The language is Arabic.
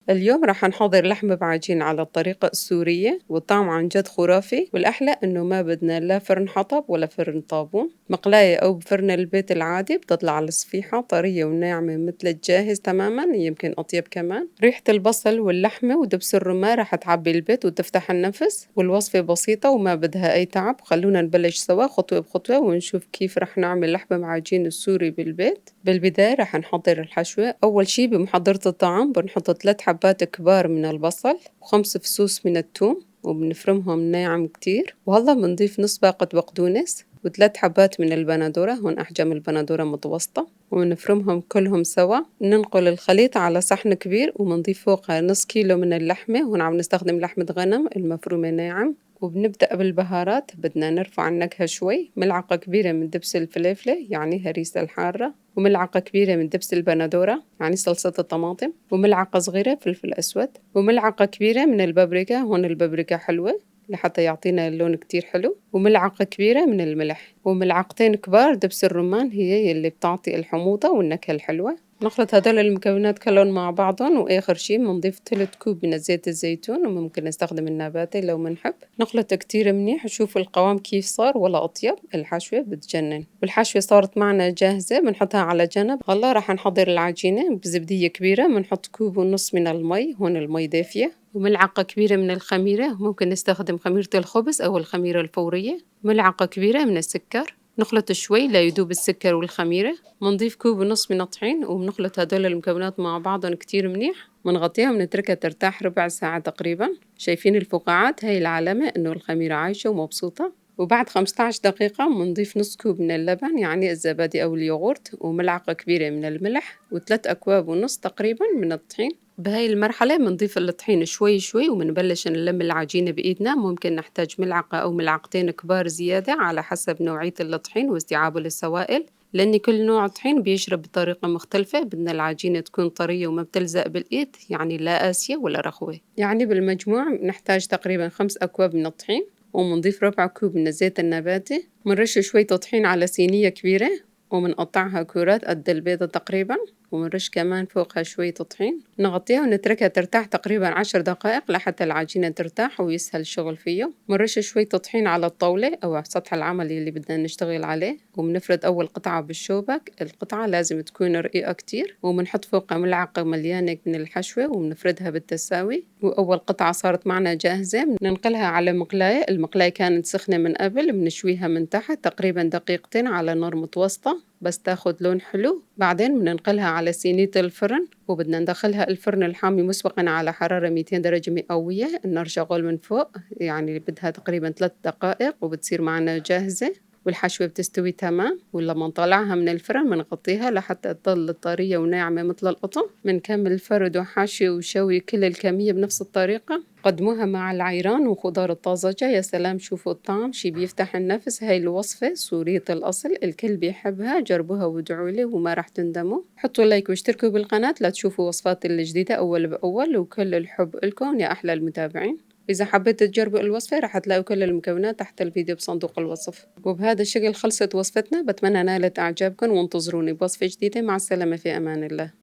اليوم راح نحضر لحمة بعجين على الطريقة السورية، والطعم عن جد خرافي، والأحلى إنه ما بدنا لا فرن حطب ولا فرن طابون. مقلاية أو بفرن البيت العادي بتطلع على الصفيحة طرية وناعمة مثل الجاهز تماما، يمكن أطيب كمان. ريحة البصل واللحمة ودبس الرمان راح تعبي البيت وتفتح النفس، والوصفة بسيطة وما بدها أي تعب. خلونا نبلش سوا خطوة بخطوة ونشوف كيف راح نعمل لحمة بعجين السوري بالبيت. بالبداية راح نحضر الحشوة. أول شي بمحضرة الطعام بنحط 3 حبات كبار من البصل و5 فصوص من الثوم وبنفرمهم ناعم كتير، وهلا بنضيف نص باقة بقدونس و3 حبات من البندورة، هون أحجام البندورة متوسطة، ونفرمهم كلهم سوا. ننقل الخليط على صحن كبير وبنضيف فوقها نص كيلو من اللحمة، هون عم نستخدم لحمة غنم المفرومة ناعم. وبنبدأ بالبهارات، بدنا نرفع النكهة شوي. ملعقة كبيرة من دبس الفلفلة يعني هريسة الحارة، وملعقة كبيرة من دبس البندورة يعني صلصة الطماطم، وملعقة صغيرة فلفل أسود، وملعقة كبيرة من البابريكا، هون البابريكا حلوة لحتى يعطينا اللون كتير حلو، وملعقة كبيرة من الملح، وملعقتين كبار دبس الرمان هي يلي بتعطي الحموضة والنكهة الحلوة. نخلط هدول المكونات كلهم مع بعضهم، وآخر شي بنضيف 3 كوب من زيت الزيتون، وممكن نستخدم النباتي لو منحب. نخلط كتير منيح وشوف القوام كيف صار ولا أطيب. الحشوة بتجنن، والحشوة صارت معنا جاهزة بنحطها على جنب. هلا راح نحضر العجينة. بزبدية كبيرة بنحط كوب ونص من المي، هون المي دافية، وملعقة كبيرة من الخميرة، ممكن نستخدم خميرة الخبز أو الخميرة الفورية، ملعقة كبيرة من السكر. نخلط شوي ليدوب السكر والخميرة. بنضيف كوب ونص من الطحين، وبنخلط هدول المكونات مع بعضهم كتير منيح. بنغطيها ونتركها ترتاح ربع ساعة تقريبا. شايفين الفقاعات؟ هاي العلامة إنه الخميرة عايشة ومبسوطة. وبعد 15 دقيقة بنضيف نص كوب من اللبن يعني الزبادي أو اليogurt، وملعقة كبيرة من الملح، و3 أكواب ونص تقريبا من الطحين. بهاي المرحلة بنضيف الطحين شوي شوي وبنبلش نلم العجينة بإيدنا. ممكن نحتاج ملعقة أو ملعقتين كبار زيادة على حسب نوعية الطحين واستيعابه للسوائل، لأن كل نوع طحين بيشرب بطريقة مختلفة. بدنا العجينة تكون طرية وما بتلزق بالإيد، يعني لا قاسية ولا رخوة. يعني بالمجموع نحتاج تقريبا 5 أكواب من الطحين، ومنضيف ربع كوب من الزيت النباتي. منرش شوية طحين على صينية كبيرة ومنقطعها كورات قد البيضة تقريبا، ونرش كمان فوقها شوية طحين. نغطيها ونتركها ترتاح تقريبا 10 دقائق لحتى العجينة ترتاح ويسهل الشغل فيه. منرش شوية طحين على الطاولة أو على سطح العمل اللي بدنا نشتغل عليه، وبنفرد أول قطعة بالشوبك. القطعة لازم تكون رقيقة كتير، وبنحط فوقها ملعقة مليانة من الحشوة وبنفردها بالتساوي. وأول قطعة صارت معنا جاهزة بننقلها على مقلاية. المقلاية كانت سخنة من قبل، بنشويها من تحت تقريبا دقيقتين على نار متوسطة بس تاخد لون حلو. بعدين بننقلها على صينية الفرن، وبدنا ندخلها الفرن الحامي مسبقا على حرارة 200 درجة مئوية، النار شغال من فوق، يعني بدها تقريبا 3 دقائق وبتصير معنا جاهزة. والحشوة بتستوي تمام، ولما نطلعها من الفرن بنغطيها لحتى تضل طرية وناعمة مثل القطن. بنكمل فرد وحشي وشوي كل الكمية بنفس الطريقة. قدموها مع العيران وخضار الطازجة، يا سلام شوفوا الطعم شي بيفتح النفس. هاي الوصفة سورية الأصل، الكل بيحبها. جربوها وادعولي وما راح تندموا. حطوا لايك واشتركوا بالقناة لتشوفوا وصفات الجديدة أول بأول، وكل الحب لكم يا أحلى المتابعين. إذا حبيت تجربوا الوصفة راح تلاقوا كل المكونات تحت الفيديو بصندوق الوصف. وبهذا الشكل خلصت وصفتنا، بتمنى نالت إعجابكم وانتظروني بوصفة جديدة. مع السلامة، في أمان الله.